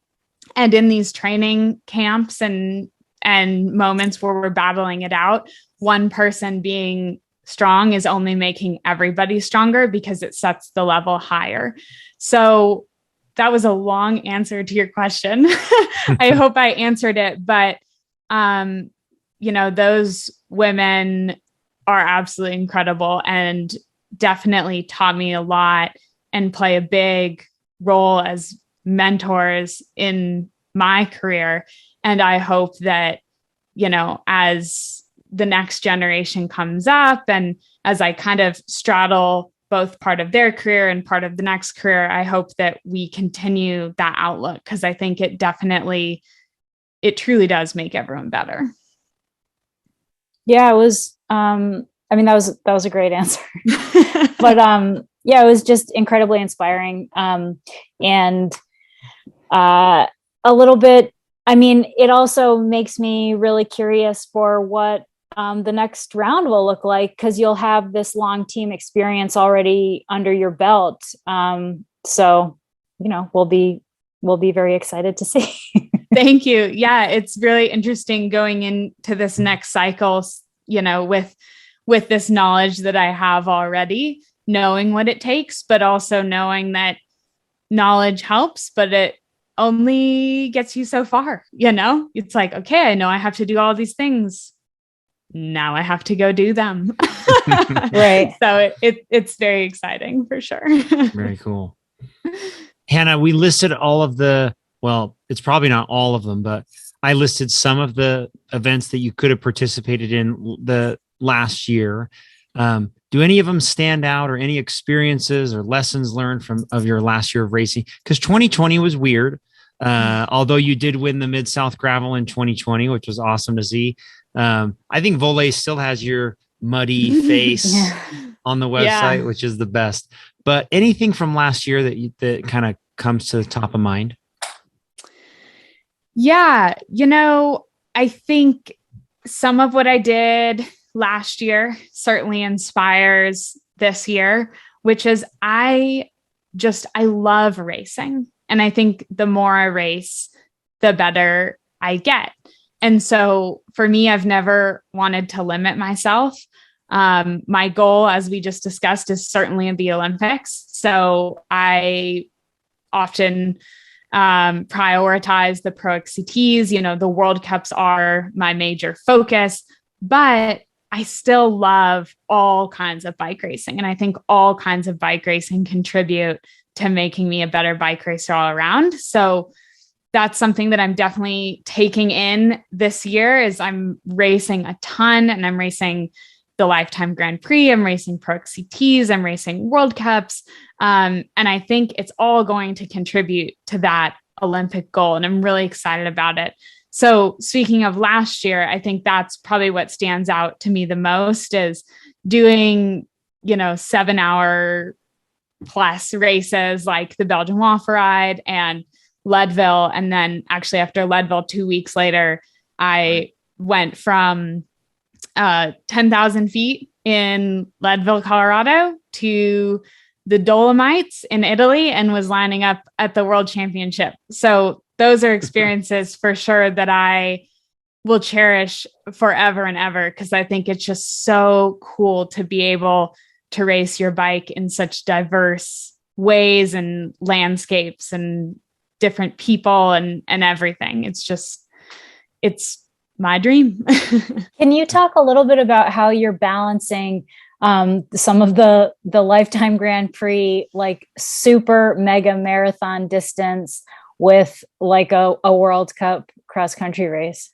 And in these training camps and moments where we're battling it out, one person being strong is only making everybody stronger because it sets the level higher. So that was a long answer to your question. I hope I answered it, but those women are absolutely incredible and definitely taught me a lot and play a big role as mentors in my career. And I hope that, as the next generation comes up and as I kind of straddle both part of their career and part of the next career, I hope that we continue that outlook because I think it truly does make everyone better. Yeah, it was, that was a great answer, but, it was just incredibly inspiring. And a little bit, it also makes me really curious for what the next round will look like, because you'll have this long team experience already under your belt. So, we'll be very excited to see. Thank you. Yeah, it's really interesting going into this next cycle, with this knowledge that I have already, knowing what it takes, but also knowing that knowledge helps, but it only gets you so far. It's like, okay, I know I have to do all these things. Now I have to go do them. Right. So it's very exciting for sure. Very cool. Hannah, we listed all of it's probably not all of them, but I listed some of the events that you could have participated in the last year. Do any of them stand out, or any experiences or lessons learned of your last year of racing? Because 2020 was weird. Although you did win the Mid-South Gravel in 2020, which was awesome to see. I think Voler still has your muddy face on the website, which is the best. But anything from last year that kind of comes to the top of mind? Yeah. I think some of what I did last year certainly inspires this year, which is I love racing. And I think the more I race, the better I get. And so for me, I've never wanted to limit myself. My goal, as we just discussed, is certainly the Olympics. So I often prioritize the Pro XCTs. The World Cups are my major focus, but I still love all kinds of bike racing. And I think all kinds of bike racing contribute to making me a better bike racer all around. So that's something that I'm definitely taking in this year is I'm racing a ton, and I'm racing the Lifetime Grand Prix. I'm racing Pro XCTs. I'm racing World Cups. And I think it's all going to contribute to that Olympic goal. And I'm really excited about it. So speaking of last year, I think that's probably what stands out to me the most is doing, 7-hour plus races like the Belgian Waffle Ride and Leadville. And then actually after Leadville, 2 weeks later, I went from 10,000 feet in Leadville, Colorado to the Dolomites in Italy and was lining up at the World Championship. So those are experiences for sure that I will cherish forever and ever, because I think it's just so cool to be able to race your bike in such diverse ways and landscapes and different people and everything. It's my dream. Can you talk a little bit about how you're balancing some of the Lifetime Grand Prix, like super mega marathon distance with like a World Cup cross country race?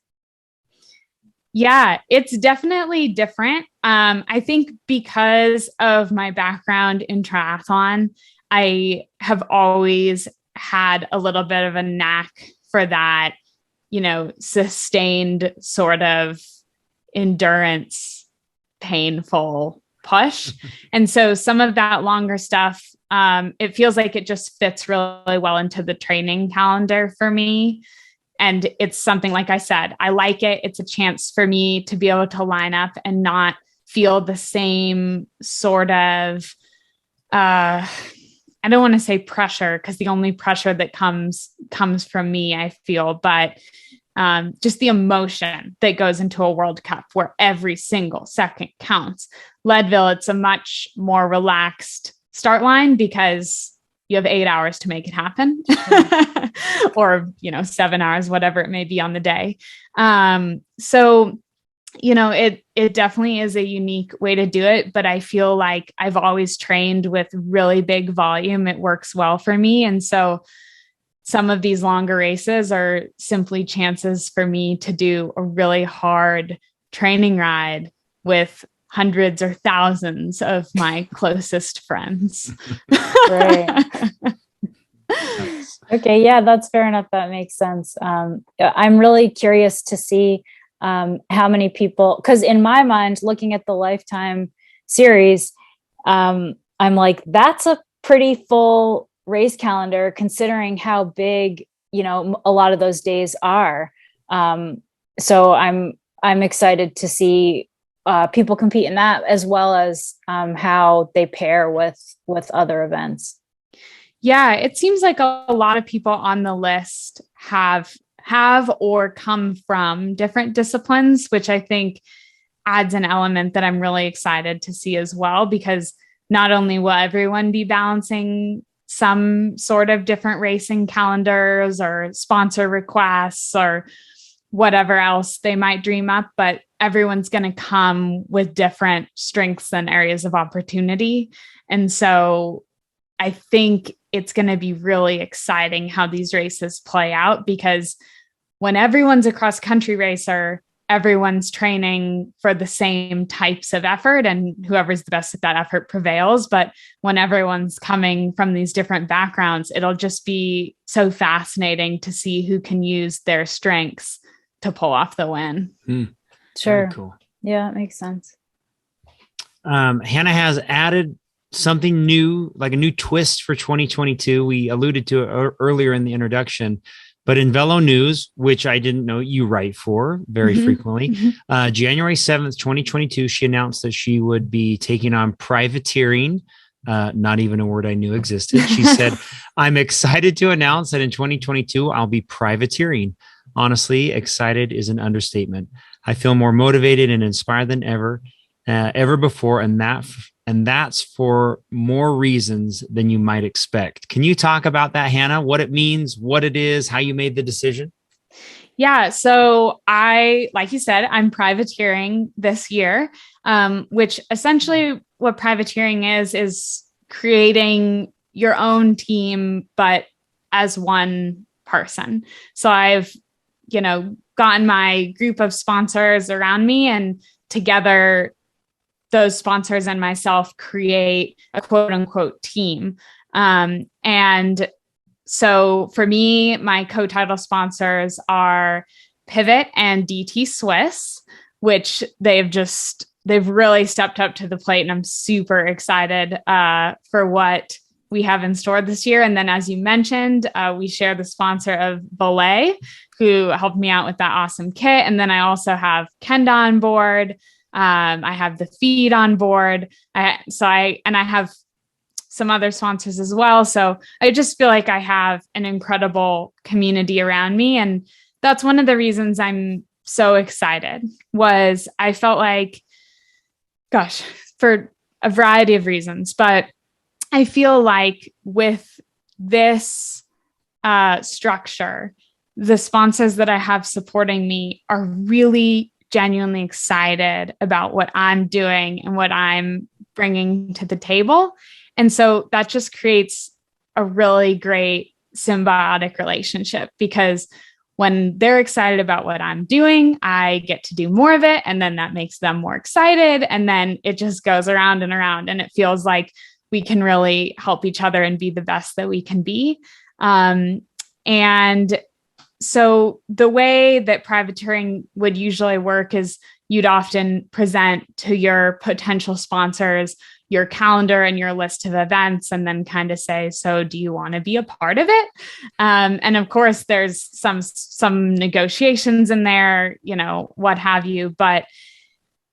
Yeah, it's definitely different. I think because of my background in triathlon, I have always had a little bit of a knack for that, sustained sort of endurance, painful push. And so some of that longer stuff, it feels like it just fits really well into the training calendar for me. And it's something, like I said, I like it. It's a chance for me to be able to line up and not feel the same sort of, I don't want to say pressure, because the only pressure that comes from me, I feel, but just the emotion that goes into a World Cup where every single second counts. Leadville, it's a much more relaxed start line because you have 8 hours to make it happen or, 7 hours, whatever it may be on the day. So, it definitely is a unique way to do it, but I feel like I've always trained with really big volume. It works well for me. And so some of these longer races are simply chances for me to do a really hard training ride with hundreds or thousands of my closest friends. Right. Okay. Yeah, that's fair enough. That makes sense. I'm really curious to see how many people, because in my mind, looking at the Lifetime series, I'm like, that's a pretty full race calendar considering how big, a lot of those days are. So I'm excited to see people compete in that, as well as how they pair with other events. Yeah, it seems like a lot of people on the list have or come from different disciplines, which I think adds an element that I'm really excited to see as well, because not only will everyone be balancing some sort of different racing calendars or sponsor requests or whatever else they might dream up, but everyone's going to come with different strengths and areas of opportunity. And so I think it's going to be really exciting how these races play out, because when everyone's a cross country racer, everyone's training for the same types of effort, and whoever's the best at that effort prevails. But when everyone's coming from these different backgrounds, it'll just be so fascinating to see who can use their strengths to pull off the win. Sure. Very cool. Yeah, it makes sense. Hannah has added something new, like a new twist for 2022. We alluded to it earlier in the introduction, but in Velo News, which I didn't know you write for very frequently, January 7th, 2022, she announced that she would be taking on privateering. Not even a word I knew existed. She said, I'm excited to announce that in 2022, I'll be privateering. Honestly, excited is an understatement. I feel more motivated and inspired than ever before. And that's for more reasons than you might expect. Can you talk about that, Hannah? What it means, what it is, how you made the decision? Yeah. So like you said, I'm privateering this year, which essentially what privateering is creating your own team, but as one person. So I've, gotten my group of sponsors around me, and together those sponsors and myself create a quote unquote team. And so for me, my co-title sponsors are Pivot and DT Swiss, which they've really stepped up to the plate, and I'm super excited for what we have in store this year. And then, as you mentioned, we share the sponsor of Voler, who helped me out with that awesome kit. And then I also have Kenda on board. I have the feed on board. I have some other sponsors as well. So I just feel like I have an incredible community around me. And that's one of the reasons I'm so excited. Was I felt like, gosh, for a variety of reasons, but I feel like with this structure, the sponsors that I have supporting me are really genuinely excited about what I'm doing and what I'm bringing to the table. And so that just creates a really great symbiotic relationship, because when they're excited about what I'm doing, I get to do more of it. And then that makes them more excited. And then it just goes around and around. And it feels like we can really help each other and be the best that we can be. And so the way that privateering would usually work is you'd often present to your potential sponsors your calendar and your list of events, and then kind of say, so do you want to be a part of it? And of course, there's some negotiations in there, what have you.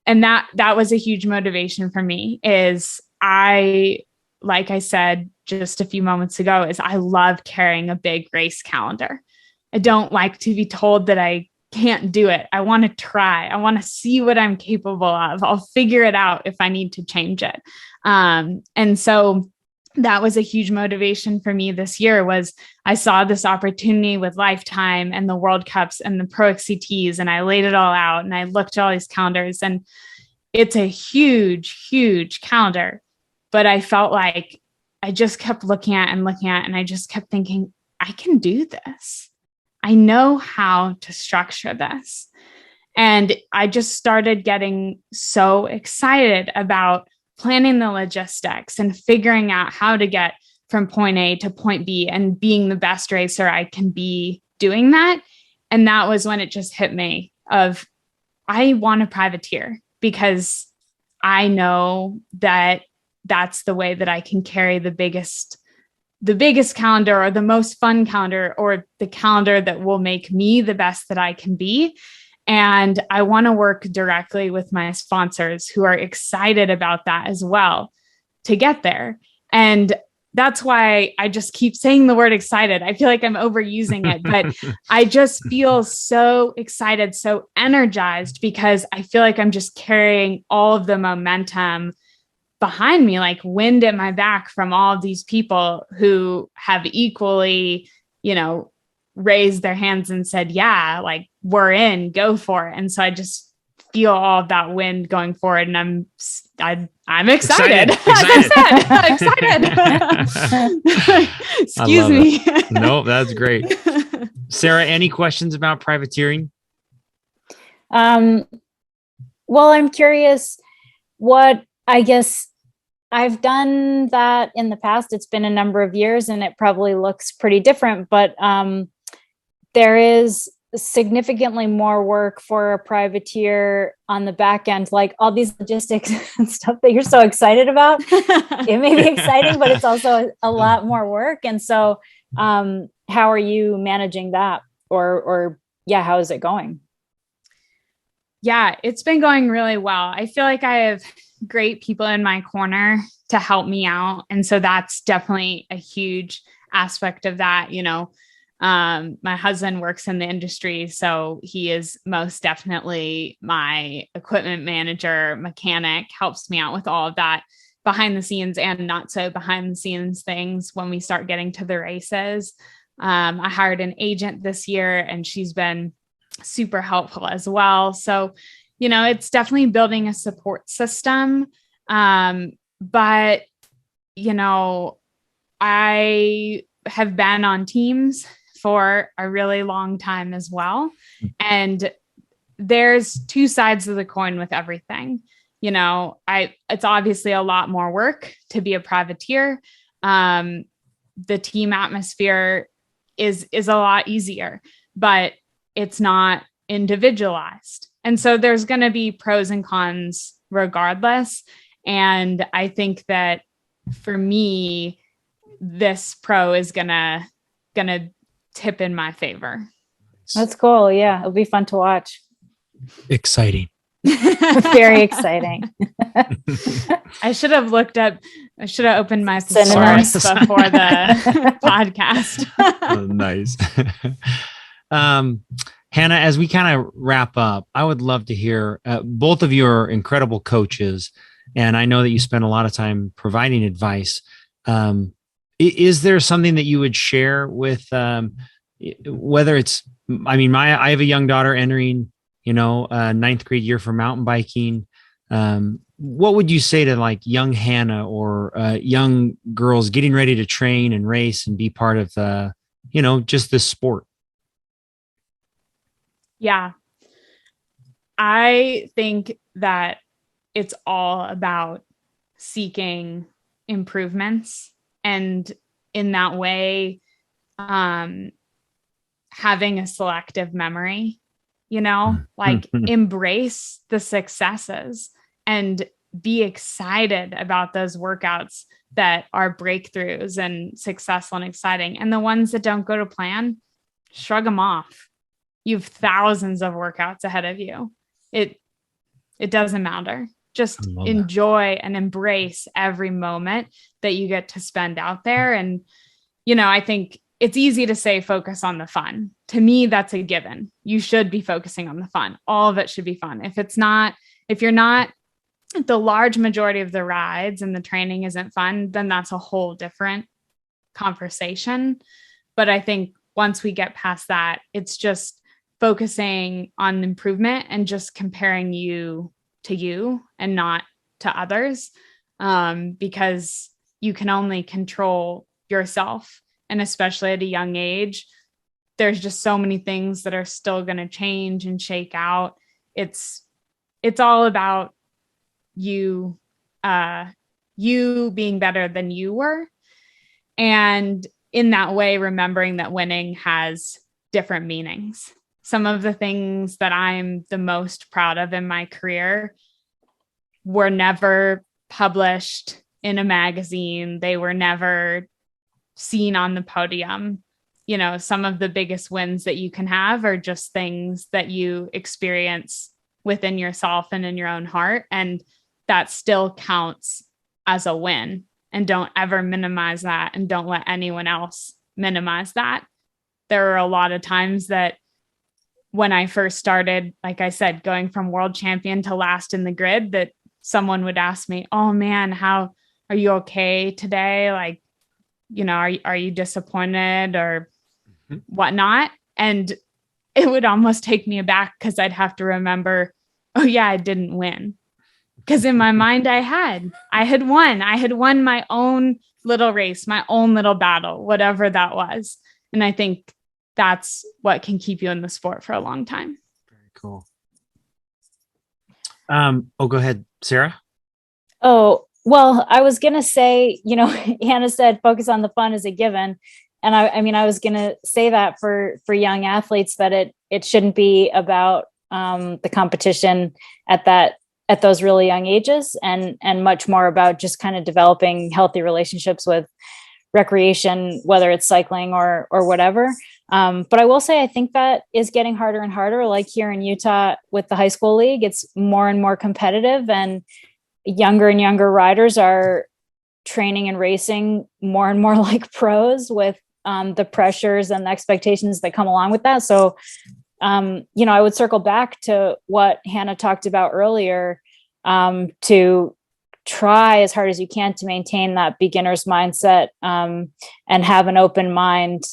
And that was a huge motivation for me. Is like I said just a few moments ago, is I love carrying a big race calendar. I don't like to be told that I can't do it. I want to try. I want to see what I'm capable of. I'll figure it out if I need to change it. And so that was a huge motivation for me this year. Was I saw this opportunity with Lifetime and the World Cups and the Pro XCTs, and I laid it all out and I looked at all these calendars, and it's a huge, huge calendar. But I felt like I just kept looking at and I just kept thinking, I can do this. I know how to structure this. And I just started getting so excited about planning the logistics and figuring out how to get from point A to point B and being the best racer I can be doing that. And that was when it just hit me of, I want to privateer, because I know that that's the way that I can carry the biggest calendar, or the most fun calendar, or the calendar that will make me the best that I can be. And I want to work directly with my sponsors who are excited about that as well to get there. And that's why I just keep saying the word excited. I feel like I'm overusing it, but I just feel so excited, so energized, because I feel like I'm just carrying all of the momentum behind me, like wind at my back from all of these people who have equally, raised their hands and said, yeah, like we're in, go for it. And so I just feel all of that wind going forward, and I'm excited. Excited. Excuse me. No, that's great. Sarah, any questions about privateering? Well, I'm curious I guess I've done that in the past. It's been a number of years and it probably looks pretty different, but there is significantly more work for a privateer on the back end, like all these logistics and stuff that you're so excited about. It may be exciting, but it's also a lot more work. And so how are you managing that? Or how is it going? Yeah, it's been going really well. I feel like I have great people in my corner to help me out. And so that's definitely a huge aspect of that. My husband works in the industry, so he is most definitely my equipment manager, mechanic, helps me out with all of that behind the scenes and not so behind the scenes things when we start getting to the races. I hired an agent this year, and she's been super helpful as well. So, it's definitely building a support system. But, I have been on teams for a really long time as well. And there's two sides of the coin with everything. It's obviously a lot more work to be a privateer. The team atmosphere is a lot easier, but it's not individualized. And so there's going to be pros and cons regardless. And I think that for me, this pro is gonna tip in my favor. That's cool. Yeah, it'll be fun to watch. Exciting. Very exciting. I should have opened my thesaurus before the podcast. Oh, nice. Hannah, as we kind of wrap up, I would love to hear, both of you are incredible coaches, and I know that you spend a lot of time providing advice. Is there something that you would share with, whether it's, I mean, I have a young daughter entering, ninth grade year for mountain biking. What would you say to like young Hannah or young girls getting ready to train and race and be part of just this sport? Yeah. I think that it's all about seeking improvements, and in that way, having a selective memory, like embrace the successes and be excited about those workouts that are breakthroughs and successful and exciting. And the ones that don't go to plan, shrug them off. You've thousands of workouts ahead of you. It doesn't matter. Just enjoy and embrace every moment that you get to spend out there. And, I think it's easy to say focus on the fun. To me, that's a given. You should be focusing on the fun. All of it should be fun. If you're not, the large majority of the rides and the training isn't fun, then that's a whole different conversation. But I think once we get past that, it's just focusing on improvement and just comparing you to you and not to others, because you can only control yourself. And especially at a young age, there's just so many things that are still going to change and shake out. It's all about you being better than you were. And in that way, remembering that winning has different meanings. Some of the things that I'm the most proud of in my career were never published in a magazine. They were never seen on the podium. Some of the biggest wins that you can have are just things that you experience within yourself and in your own heart. And that still counts as a win. And don't ever minimize that. And don't let anyone else minimize that. There are a lot of times that when I first started, like I said, going from world champion to last in the grid, that someone would ask me, "Oh man, how are you okay today? Like, are you disappointed or whatnot?" And it would almost take me aback because I'd have to remember, oh yeah, I didn't win. Because in my mind, I had won. I had won my own little race, my own little battle, whatever that was. And I think that's what can keep you in the sport for a long time. Very cool. Go ahead, Sarah. Oh, well, I was going to say, Hannah said, focus on the fun is a given. And I was going to say that for young athletes, that it shouldn't be about the competition at those really young ages, and much more about just kind of developing healthy relationships with recreation, whether it's cycling or whatever. But I will say, I think that is getting harder and harder. Like here in Utah with the high school league, it's more and more competitive, and younger riders are training and racing more and more like pros with the pressures and the expectations that come along with that. So, I would circle back to what Hannah talked about earlier, to try as hard as you can to maintain that beginner's mindset, and have an open mind.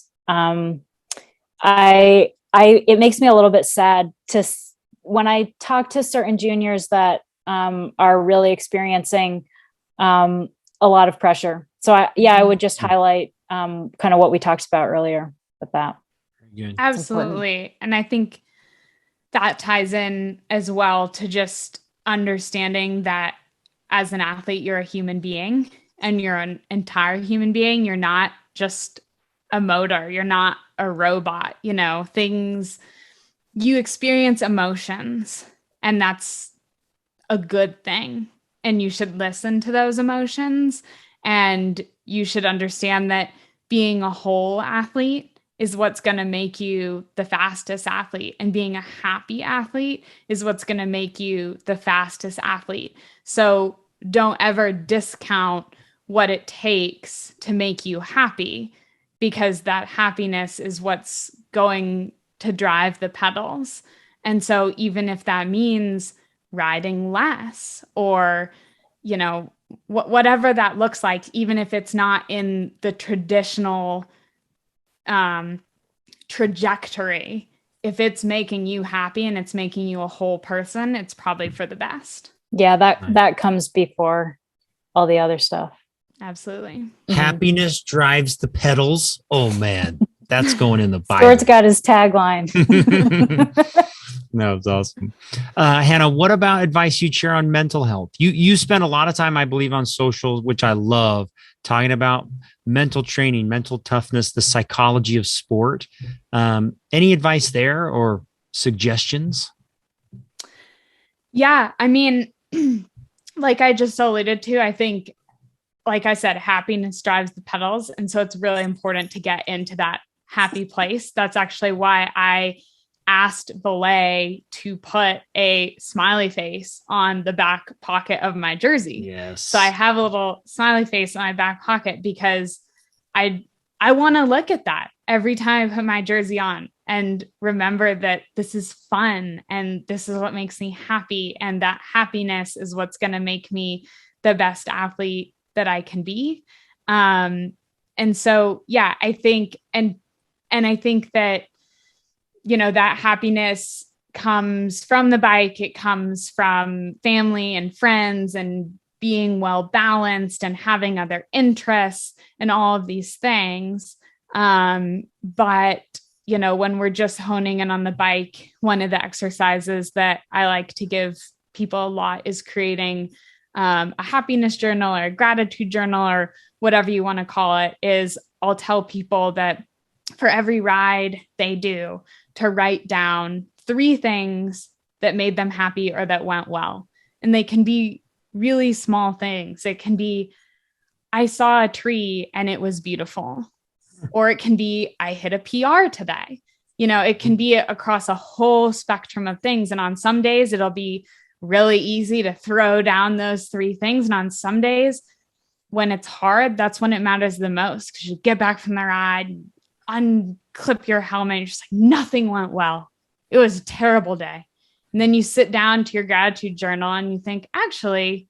It makes me a little bit sad when I talk to certain juniors that are really experiencing a lot of pressure. So I would just highlight kind of what we talked about earlier with that. Absolutely. And I think that ties in as well to just understanding that as an athlete, you're a human being, and you're an entire human being. You're not just a motor. You're not a robot. You experience emotions, and that's a good thing. And you should listen to those emotions, and you should understand that being a whole athlete is what's going to make you the fastest athlete, and being a happy athlete is what's going to make you the fastest athlete. So don't ever discount what it takes to make you happy, because that happiness is what's going to drive the pedals. And so even if that means riding less or you know, whatever that looks like, even if it's not in the traditional trajectory, if it's making you happy and it's making you a whole person, it's probably for the best. Yeah, that comes before all the other stuff. Absolutely. Happiness drives the pedals. Oh man, that's going in the Bible. Stuart's got his tagline. No, it's awesome. Hannah, what about advice you'd share on mental health? You spend a lot of time, I believe, on social, which I love, talking about mental training, mental toughness, the psychology of sport. Any advice there or suggestions? Yeah, I mean, like I just alluded to, I think, like I said, happiness drives the pedals. And so it's really important to get into that happy place. That's actually why I asked Voler to put a smiley face on the back pocket of my jersey. Yes. So I have a little smiley face in my back pocket because I want to look at that every time I put my jersey on and remember that this is fun and this is what makes me happy. And that happiness is what's going to make me the best athlete that I can be. And so, yeah, I think, and I think that, you know, that happiness comes from the bike. It comes from family and friends and being well balanced and having other interests and all of these things. But, you know, when we're just honing in on the bike, one of the exercises that I like to give people a lot is creating a happiness journal or a gratitude journal or whatever you want to call it. Is I'll tell people that for every ride they do, to write down 3 things that made them happy or that went well. And they can be really small things. It can be, I saw a tree and it was beautiful. Or it can be, I hit a PR today. You know, it can be across a whole spectrum of things. And on some days, it'll be really easy to throw down those 3 things. And on some days, when it's hard, that's when it matters the most, because you get back from the ride, unclip your helmet, and you're just like, nothing went well. It was a terrible day. And then you sit down to your gratitude journal and you think, actually,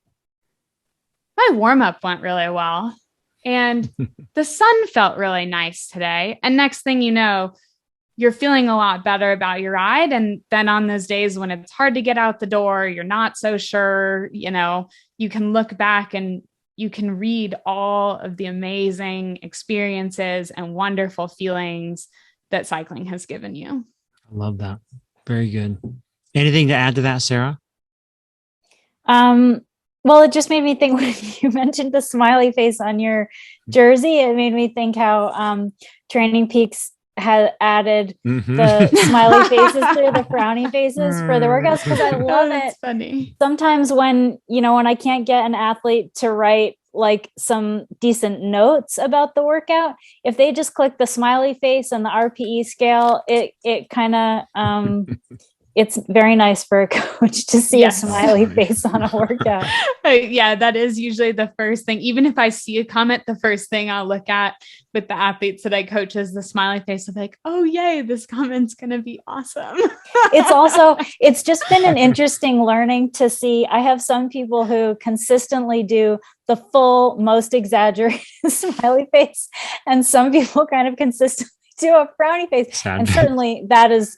my warm-up went really well. And the sun felt really nice today. And next thing you know, you're feeling a lot better about your ride. And then on those days when it's hard to get out the door, you're not so sure, you know, you can look back and you can read all of the amazing experiences and wonderful feelings that cycling has given you. I love that. Very good. Anything to add to that, Sarah? Well, it just made me think when you mentioned the smiley face on your jersey, it made me think how Training Peaks had added the smiley faces to the frowny faces for the workouts, because I love it. Funny. Sometimes when I can't get an athlete to write like some decent notes about the workout, if they just click the smiley face and the RPE scale, it kind of it's very nice for a coach to see a smiley face on a workout. Yeah, that is usually the first thing. Even if I see a comment, the first thing I'll look at with the athletes that I coach is the smiley face of like, oh, yay, this comment's going to be awesome. It's just been an interesting learning to see. I have some people who consistently do the full, most exaggerated smiley face, and some people kind of consistently do a frowny face. Sad. And certainly that is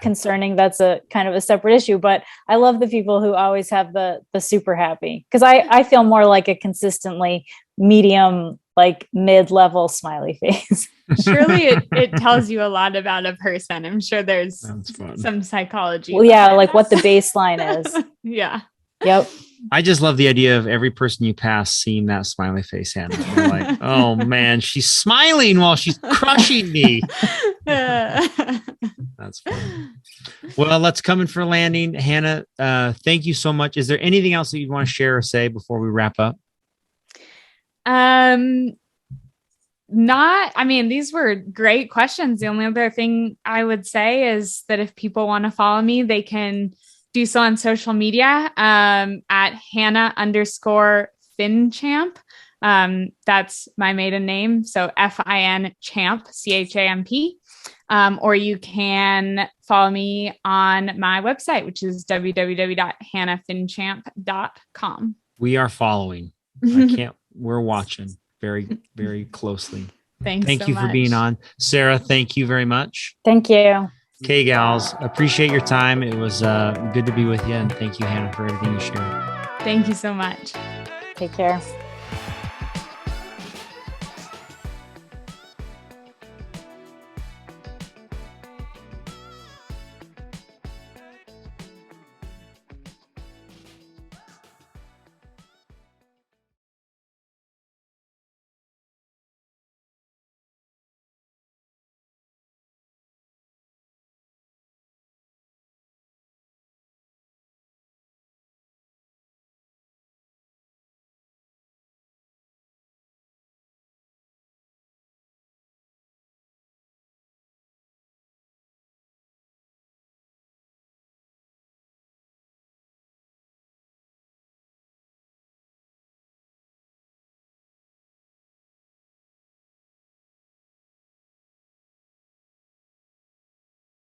concerning. That's a kind of a separate issue, but I love the people who always have the super happy, because I feel more like a consistently medium, like mid-level smiley face. Surely it tells you a lot about a person. I'm sure there's some psychology. Well, yeah, like what the baseline is. Yeah. Yep. I just love the idea of every person you pass seeing that smiley face, Hannah. They're like, oh man, she's smiling while she's crushing me. That's fun. Well, let's come in for landing. Hannah, thank you so much. Is there anything else that you'd want to share or say before we wrap up? These were great questions. The only other thing I would say is that if people want to follow me, they can do so on social media at Hannah_FinChamp. That's my maiden name. So FIN Champ, CHAMP. Or you can follow me on my website, which is www.hannahfinchamp.com. We are following. We're watching very, very closely. Thanks. Thank so you for being much. on. Sarah, thank you very much. Thank you. Okay, gals, appreciate your time. It was good to be with you. And thank you, Hannah, for everything you shared. Thank you so much. Take care.